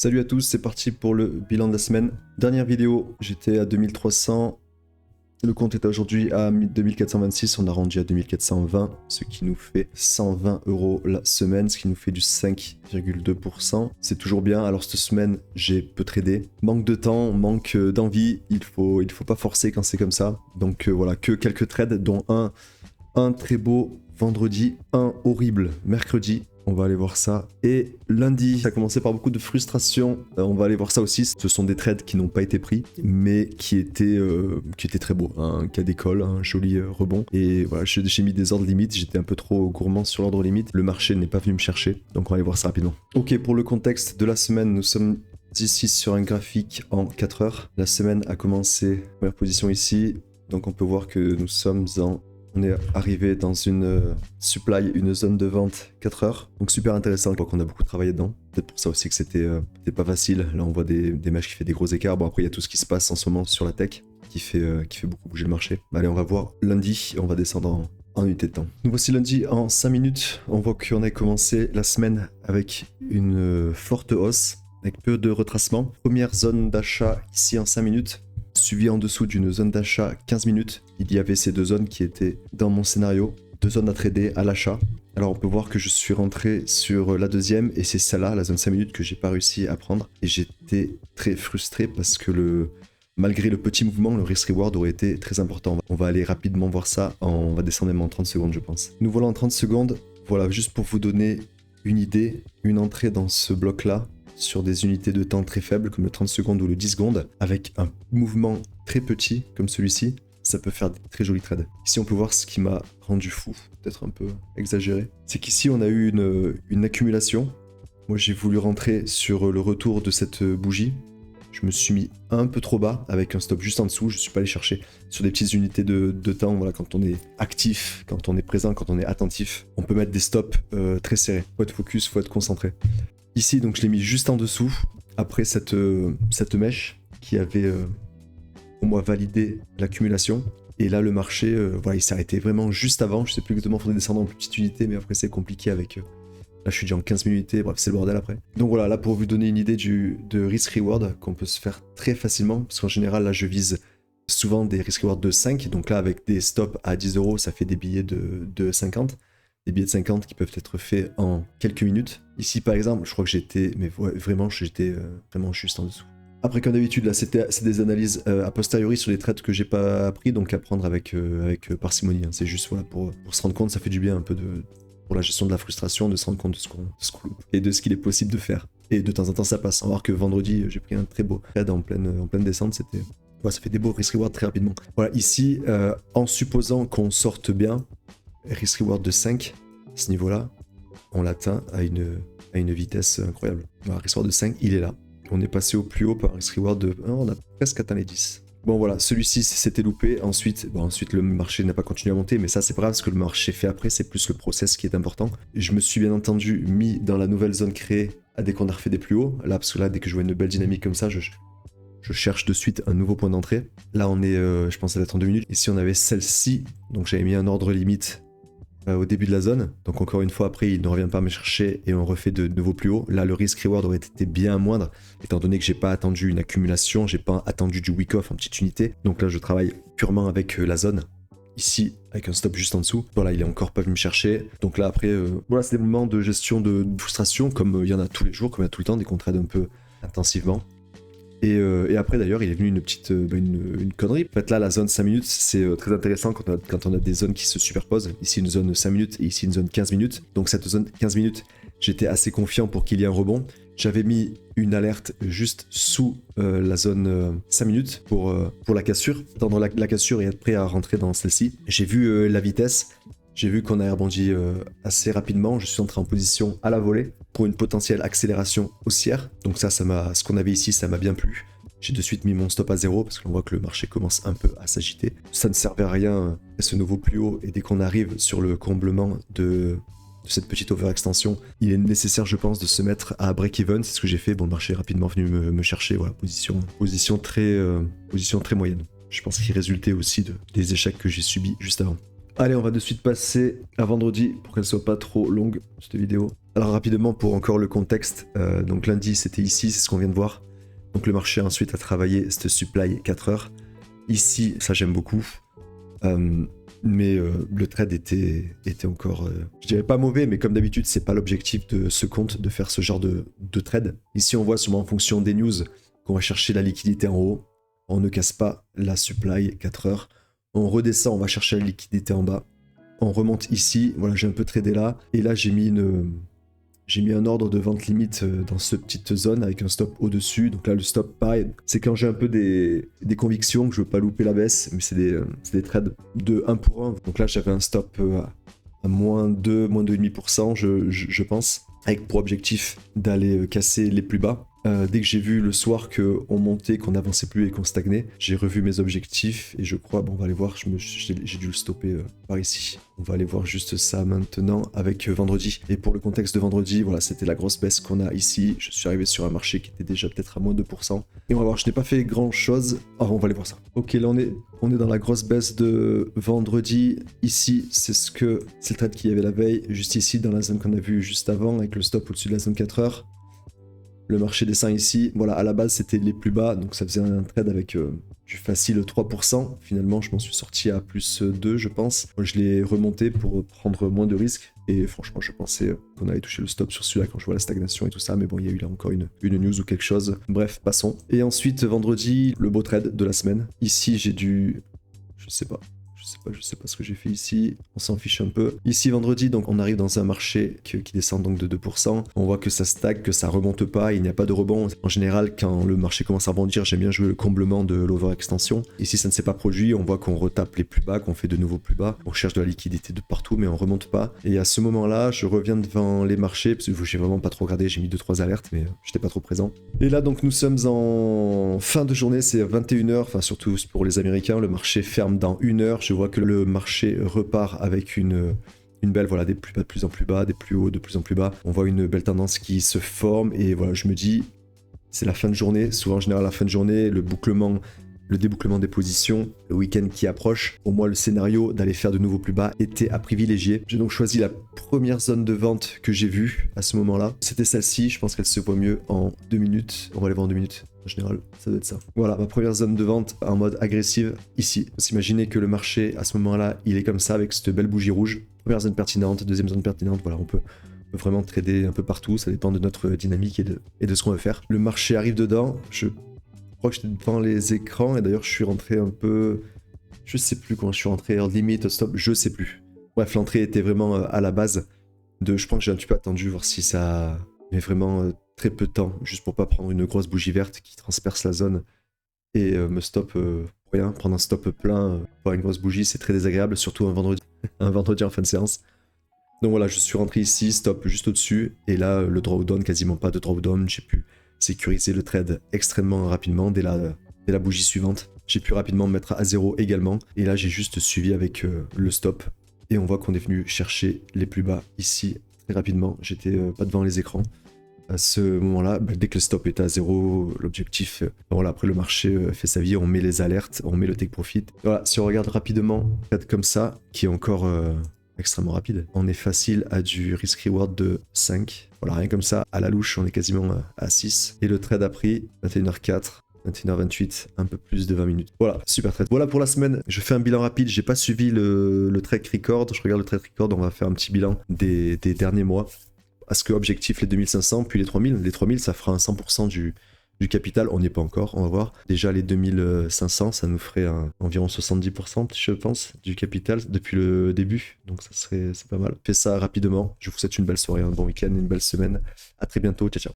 Salut à tous, c'est parti pour le bilan de la semaine. Dernière vidéo, j'étais à 2300. Le compte est aujourd'hui à 2426, on a rendu à 2420, ce qui nous fait 120 € la semaine, ce qui nous fait du 5,2%. C'est toujours bien. Alors cette semaine, j'ai peu tradé. Manque de temps, manque d'envie, il faut pas forcer quand c'est comme ça. Donc voilà, que quelques trades, dont un très beau vendredi, un horrible mercredi. On va aller voir ça. Et lundi, ça a commencé par beaucoup de frustration. On va aller voir ça aussi. Ce sont des trades qui n'ont pas été pris, mais qui étaient très beaux. Un cas d'école, un joli rebond. Et voilà, j'ai mis des ordres limites. J'étais un peu trop gourmand sur l'ordre limite. Le marché n'est pas venu me chercher. Donc on va aller voir ça rapidement. Ok, pour le contexte de la semaine, nous sommes ici sur un graphique en 4 heures. La semaine a commencé, première position ici. Donc on peut voir que nous sommes on est arrivé dans une supply, une zone de vente 4 heures. Donc super intéressant, je crois qu'on a beaucoup travaillé dedans. Peut-être pour ça aussi que c'était pas facile. Là on voit des mèches qui fait des gros écarts. Bon après il y a tout ce qui se passe en ce moment sur la tech qui fait beaucoup bouger le marché. Allez, on va voir lundi, on va descendre en unité de temps. Nous voici lundi en 5 minutes. On voit qu'on a commencé la semaine avec une forte hausse, avec peu de retracement. Première zone d'achat ici en 5 minutes. Suivi en dessous d'une zone d'achat 15 minutes. Il y avait ces deux zones qui étaient dans mon scénario, deux zones à trader à l'achat. Alors on peut voir que je suis rentré sur la deuxième et c'est celle-là, la zone 5 minutes, que j'ai pas réussi à prendre. Et j'étais très frustré parce que malgré le petit mouvement, le risk reward aurait été très important. On va aller rapidement voir ça, on va descendre même en 30 secondes je pense. Nous voilà en 30 secondes, voilà, juste pour vous donner une idée, une entrée dans ce bloc-là, sur des unités de temps très faibles comme le 30 secondes ou le 10 secondes, avec un mouvement très petit comme celui-ci, ça peut faire des très jolis trades. Ici on peut voir ce qui m'a rendu fou, peut-être un peu exagéré, c'est qu'ici on a eu une accumulation. Moi j'ai voulu rentrer sur le retour de cette bougie, je me suis mis un peu trop bas avec un stop juste en dessous, je suis pas allé chercher sur des petites unités de temps. Voilà, quand on est actif, quand on est présent, quand on est attentif, on peut mettre des stops très serrés, faut être focus, faut être concentré. Ici, donc je l'ai mis juste en dessous, après cette mèche qui avait pour moi validé l'accumulation. Et là, le marché, voilà, il s'est arrêté vraiment juste avant. Je sais plus exactement, il faudrait descendre en plus petite unité, mais après c'est compliqué avec... là, je suis déjà en 15 minutes, bref, c'est le bordel après. Donc voilà, là pour vous donner une idée de risk-reward qu'on peut se faire très facilement, parce qu'en général, là, je vise souvent des risk-reward de 5. Donc là, avec des stops à 10 €, ça fait des billets de 50. Des billets de 50 qui peuvent être faits en quelques minutes. Ici par exemple, je crois que j'étais vraiment juste en dessous. Après comme d'habitude là c'est des analyses a posteriori sur les trades que j'ai pas pris, donc à prendre avec parcimonie. Hein. C'est juste voilà, pour se rendre compte, ça fait du bien un peu pour la gestion de la frustration, de se rendre compte de ce qu'on loupe et de ce qu'il est possible de faire. Et de temps en temps ça passe. On va voir que vendredi j'ai pris un très beau trade en pleine descente, c'était... Ouais, ça fait des beaux risk-reward très rapidement. Voilà, ici, en supposant qu'on sorte bien, risk reward de 5, à ce niveau-là, on l'atteint à une vitesse incroyable. Voilà, risk reward de 5, il est là. On est passé au plus haut par risk reward de... on a presque atteint les 10. Bon voilà, celui-ci s'était loupé. Ensuite, le marché n'a pas continué à monter, mais ça c'est pas grave, ce que le marché fait après, c'est plus le process qui est important. Je me suis bien entendu mis dans la nouvelle zone créée dès qu'on a refait des plus hauts. Là, parce que là, dès que je vois une belle dynamique comme ça, je cherche de suite un nouveau point d'entrée. Là, on est, je pense, à la 32 minutes. Ici, on avait celle-ci. Donc, j'avais mis un ordre limite au début de la zone. Donc, encore une fois, après, il ne revient pas me chercher et on refait de nouveau plus haut. Là, le risk-reward aurait été bien moindre, étant donné que j'ai pas attendu une accumulation, j'ai pas attendu du week-off en petite unité. Donc là, je travaille purement avec la zone. Ici, avec un stop juste en dessous. Voilà, il est encore pas venu me chercher. Donc là, après, voilà, c'est des moments de gestion de frustration, comme il y en a tous les jours, comme il y a tout le temps, dès qu'on trade un peu intensivement. Et après d'ailleurs il est venu une connerie. En fait là la zone 5 minutes c'est très intéressant quand on a des zones qui se superposent. Ici une zone 5 minutes et ici une zone 15 minutes. Donc cette zone 15 minutes j'étais assez confiant pour qu'il y ait un rebond. J'avais mis une alerte juste sous la zone 5 minutes pour la cassure. Attendre la cassure et être prêt à rentrer dans celle-ci. J'ai vu la vitesse. J'ai vu qu'on a rebondi assez rapidement. Je suis entré en position à la volée pour une potentielle accélération haussière. Donc ce qu'on avait ici, ça m'a bien plu. J'ai de suite mis mon stop à 0 parce qu'on voit que le marché commence un peu à s'agiter. Ça ne servait à rien à ce nouveau plus haut. Et dès qu'on arrive sur le comblement de cette petite overextension, il est nécessaire, je pense, de se mettre à break-even. C'est ce que j'ai fait. Bon, le marché est rapidement venu me chercher. Voilà, position très moyenne. Je pense qu'il résultait aussi des échecs que j'ai subis juste avant. Allez, on va de suite passer à vendredi pour qu'elle soit pas trop longue, cette vidéo. Alors rapidement pour encore le contexte, donc lundi c'était ici, c'est ce qu'on vient de voir. Donc le marché ensuite a travaillé cette supply 4 heures. Ici, ça j'aime beaucoup. Mais le trade était encore, je dirais pas mauvais, mais comme d'habitude, c'est pas l'objectif de ce compte de faire ce genre de trade. Ici, on voit sûrement en fonction des news qu'on va chercher la liquidité en haut. On ne casse pas la supply 4 heures. On redescend, on va chercher la liquidité en bas. On remonte ici, voilà, j'ai un peu tradé là. Et là, j'ai mis un ordre de vente limite dans cette petite zone avec un stop au-dessus. Donc là, le stop, pareil, c'est quand j'ai un peu des convictions que je veux pas louper la baisse, mais c'est des trades de 1 pour 1. Donc là, j'avais un stop à moins 2, moins 2,5%, je pense, avec pour objectif d'aller casser les plus bas. Dès que j'ai vu le soir qu'on montait, qu'on n'avançait plus et qu'on stagnait, j'ai revu mes objectifs et je crois, bon, on va aller voir, j'ai dû le stopper par ici. On va aller voir juste ça maintenant avec vendredi. Et pour le contexte de vendredi, voilà, c'était la grosse baisse qu'on a ici. Je suis arrivé sur un marché qui était déjà peut-être à moins 2%. Et on va voir, je n'ai pas fait grand chose. Oh, on va aller voir ça. Ok, là on est dans la grosse baisse de vendredi. Ici, c'est le trade qu'il y avait la veille, juste ici dans la zone qu'on a vue juste avant, avec le stop au-dessus de la zone 4 heures. Le marché descend ici, voilà, à la base c'était les plus bas, donc ça faisait un trade avec du facile 3%. Finalement, je m'en suis sorti à plus 2, je pense. Moi, je l'ai remonté pour prendre moins de risques. Et franchement, je pensais qu'on allait toucher le stop sur celui-là quand je vois la stagnation et tout ça. Mais bon, il y a eu là encore une news ou quelque chose. Bref, passons. Et ensuite, vendredi, le beau trade de la semaine. Ici, j'ai dû... Je sais pas ce que j'ai fait ici, on s'en fiche un peu. Ici vendredi, donc on arrive dans un marché qui descend donc de 2%. On voit que ça stagne, que ça remonte pas, il n'y a pas de rebond. En général, quand le marché commence à rebondir, j'aime bien jouer le comblement de l'overextension. Ici, ça ne s'est pas produit, on voit qu'on retape les plus bas, qu'on fait de nouveaux plus bas. On cherche de la liquidité de partout, mais on remonte pas. Et à ce moment-là, je reviens devant les marchés, parce que j'ai vraiment pas trop regardé, j'ai mis 2-3 alertes, mais j'étais pas trop présent. Et là, donc nous sommes en fin de journée, c'est 21h, enfin surtout pour les Américains, le marché ferme dans 1 heure. Je vois que le marché repart avec une belle, voilà, des plus bas de plus en plus bas, des plus hauts de plus en plus bas. On voit une belle tendance qui se forme et voilà, je me dis, c'est la fin de journée. Souvent, en général, la fin de journée, le débouclement des positions, le week-end qui approche. Pour moi, le scénario d'aller faire de nouveaux plus bas était à privilégier. J'ai donc choisi la première zone de vente que j'ai vue à ce moment-là. C'était celle-ci, je pense qu'elle se voit mieux en 2 minutes. On va aller voir en 2 minutes. En général, ça doit être ça. Voilà, ma première zone de vente en mode agressive, ici. Vous imaginez que le marché, à ce moment-là, il est comme ça, avec cette belle bougie rouge. Première zone pertinente, deuxième zone pertinente, voilà, on peut vraiment trader un peu partout, ça dépend de notre dynamique et de ce qu'on veut faire. Le marché arrive dedans, je crois que j'étais devant les écrans, et d'ailleurs je suis rentré un peu... Je sais plus quand je suis rentré, hors limite, stop, je sais plus. Bref, l'entrée était vraiment à la base de... Je pense que j'ai un petit peu attendu, voir si ça... Mais vraiment... très peu de temps, juste pour pas prendre une grosse bougie verte qui transperce la zone et me stop pour rien. Prendre un stop plein pour une grosse bougie, c'est très désagréable, surtout un vendredi en fin de séance. Donc voilà, je suis rentré ici, stop juste au-dessus, et là, le drawdown, quasiment pas de drawdown, j'ai pu sécuriser le trade extrêmement rapidement dès la bougie suivante. J'ai pu rapidement me mettre à 0 également, et là, j'ai juste suivi avec le stop, et on voit qu'on est venu chercher les plus bas ici très rapidement. J'étais pas devant les écrans. À ce moment-là, dès que le stop est à 0, l'objectif, voilà, après le marché fait sa vie, on met les alertes, on met le take profit. Voilà, si on regarde rapidement, un trade comme ça, qui est encore extrêmement rapide, on est facile à du risk reward de 5. Voilà, rien comme ça, à la louche, on est quasiment à 6. Et le trade a pris 21h04. 21h28, un peu plus de 20 minutes. Voilà, super trade. Voilà pour la semaine. Je fais un bilan rapide. J'ai pas suivi le trade record. Je regarde le trade record. On va faire un petit bilan des derniers mois. Parce que objectif les 2500, puis les 3000. Les 3000, ça fera un 100% du capital. On n'y est pas encore, on va voir. Déjà les 2500, ça nous ferait environ 70%, je pense, du capital depuis le début. Donc c'est pas mal. Fais ça rapidement. Je vous souhaite une belle soirée, un bon week-end, une belle semaine. À très bientôt. Ciao, ciao.